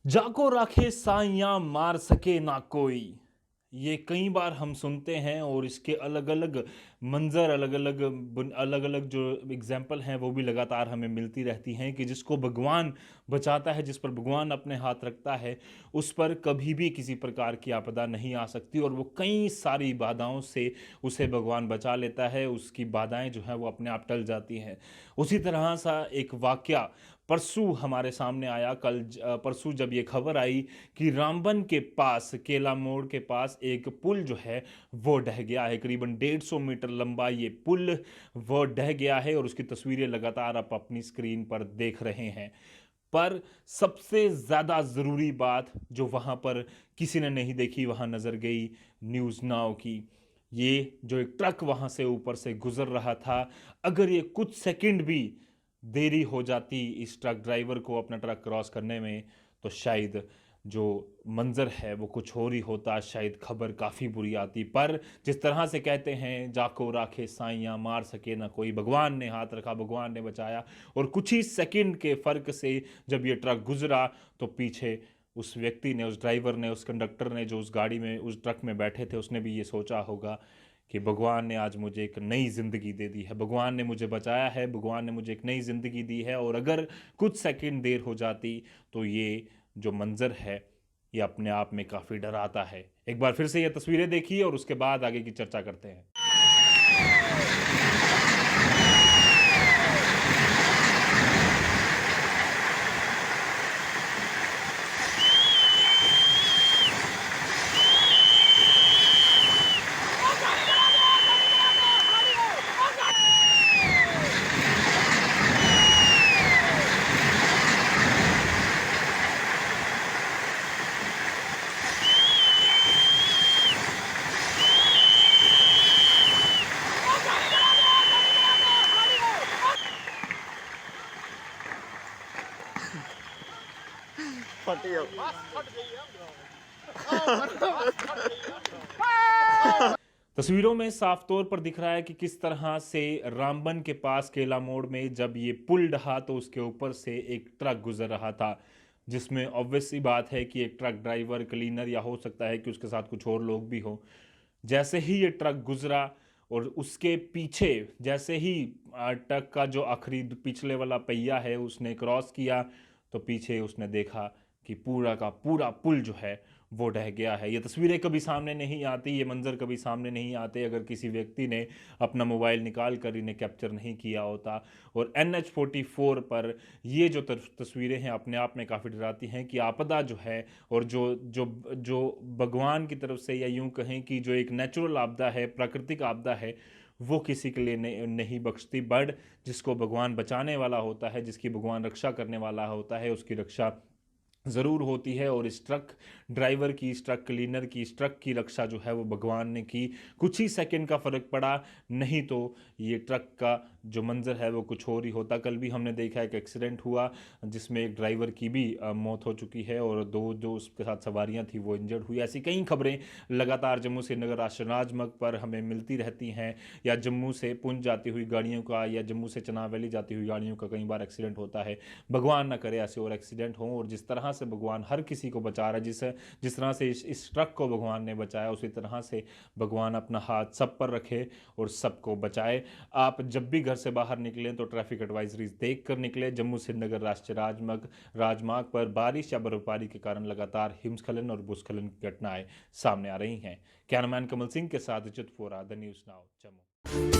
जाको राखे साइयाँ मार सके ना कोई। ये कई बार हम सुनते हैं और इसके अलग-अलग मंज़र, अलग-अलग जो एग्ज़ाम्पल हैं वो भी लगातार हमें मिलती रहती हैं कि जिसको भगवान बचाता है, जिस पर भगवान अपने हाथ रखता है, उस पर कभी भी किसी प्रकार की आपदा नहीं आ सकती और वो कई सारी बाधाओं से उसे भगवान बचा लेता है, उसकी बाधाएँ जो हैं वो अपने आप टल जाती हैं। उसी तरह सा एक वाक़या परसों हमारे सामने आया परसों जब ये खबर आई कि रामबन के पास केला मोड़ के पास एक पुल जो है वो ढह गया है। करीबन 150 मीटर लंबा ये पुल वो ढह गया है और उसकी तस्वीरें लगातार आप अपनी स्क्रीन पर देख रहे हैं। पर सबसे ज़्यादा ज़रूरी बात जो वहाँ पर किसी ने नहीं देखी, वहाँ नज़र गई न्यूज़ नाउ की। ये जो एक ट्रक वहाँ से ऊपर से गुज़र रहा था, अगर ये कुछ सेकंड भी देरी हो जाती इस ट्रक ड्राइवर को अपना ट्रक क्रॉस करने में, तो शायद जो मंज़र है वो कुछ और ही होता, शायद खबर काफ़ी बुरी आती। पर जिस तरह से कहते हैं, जाको राखे साइयाँ मार सके ना कोई, भगवान ने हाथ रखा, भगवान ने बचाया और कुछ ही सेकंड के फ़र्क से जब ये ट्रक गुज़रा, तो पीछे उस व्यक्ति ने, उस ड्राइवर ने, उस कंडक्टर ने जो उस गाड़ी में, उस ट्रक में बैठे थे, उसने भी ये सोचा होगा कि भगवान ने आज मुझे एक नई ज़िंदगी दे दी है, भगवान ने मुझे बचाया है, भगवान ने मुझे एक नई ज़िंदगी दी है और अगर कुछ सेकंड देर हो जाती, तो ये जो मंज़र है, ये अपने आप में काफ़ी डराता है। एक बार फिर से ये तस्वीरें देखिए और उसके बाद आगे की चर्चा करते हैं। फटी हो। तस्वीरों में साफ तौर पर दिख रहा है कि किस तरह से रामबन के पास केला मोड़ में जब ये पुल ढहा तो उसके ऊपर से एक ट्रक गुजर रहा था, जिसमें ऑब्वियस सी बात है कि एक ट्रक ड्राइवर, क्लीनर या हो सकता है कि उसके साथ कुछ और लोग भी हों। जैसे ही ये ट्रक गुजरा और उसके पीछे जैसे ही ट्रक का जो आखिरी पिछले वाला पहिया है उसने क्रॉस किया, तो पीछे उसने देखा कि पूरा का पूरा पुल जो है वो ढह गया है। ये तस्वीरें कभी सामने नहीं आती, ये मंजर कभी सामने नहीं आते अगर किसी व्यक्ति ने अपना मोबाइल निकाल कर इन्हें कैप्चर नहीं किया होता। और NH-44 पर ये जो तस्वीरें हैं अपने आप में काफ़ी डराती हैं कि आपदा जो है और जो जो जो भगवान की तरफ से या यूं कहें कि जो एक नेचुरल आपदा है, प्राकृतिक आपदा है, वो किसी के लिए नहीं बख्शती। बट जिसको भगवान बचाने वाला होता है, जिसकी भगवान रक्षा करने वाला होता है, उसकी रक्षा ज़रूर होती है। और इस ट्रक ड्राइवर की, इस ट्रक क्लीनर की, इस ट्रक की रक्षा जो है वो भगवान ने की। कुछ ही सेकंड का फ़र्क पड़ा, नहीं तो ये ट्रक का जो मंज़र है वो कुछ और ही होता। कल भी हमने देखा एक एक्सीडेंट हुआ जिसमें एक ड्राइवर की भी मौत हो चुकी है और दो जो उसके साथ सवारियां थी वो इंजर्ड हुई। ऐसी कई खबरें लगातार जम्मू श्रीनगर राष्ट्रीय राजमार्ग पर हमें मिलती रहती हैं, या जम्मू से पुंछ जाती हुई गाड़ियों का, या जम्मू से चनाब वैली जाती हुई गाड़ियों का कई बार एक्सीडेंट होता है। भगवान ना करे ऐसे और एक्सीडेंट हों। और जिस तरह से भगवान हर किसी को बचा रहा है, जिस तरह से इस ट्रक को भगवान ने बचाया, उसी तरह से भगवान अपना हाथ सब पर रखे और सबको बचाए। आप जब भी घर से बाहर निकलें तो ट्रैफिक एडवाइजरीज देख कर निकले। जम्मू श्रीनगर राष्ट्रीय राजमार्ग पर बारिश या बर्फबारी के कारण लगातार हिमस्खलन और भूस्खलन की घटनाएं सामने आ रही हैं। कैमरामैन कमल सिंह के साथ अच्युत फोरा, द न्यूज़ नाउ, जम्मू।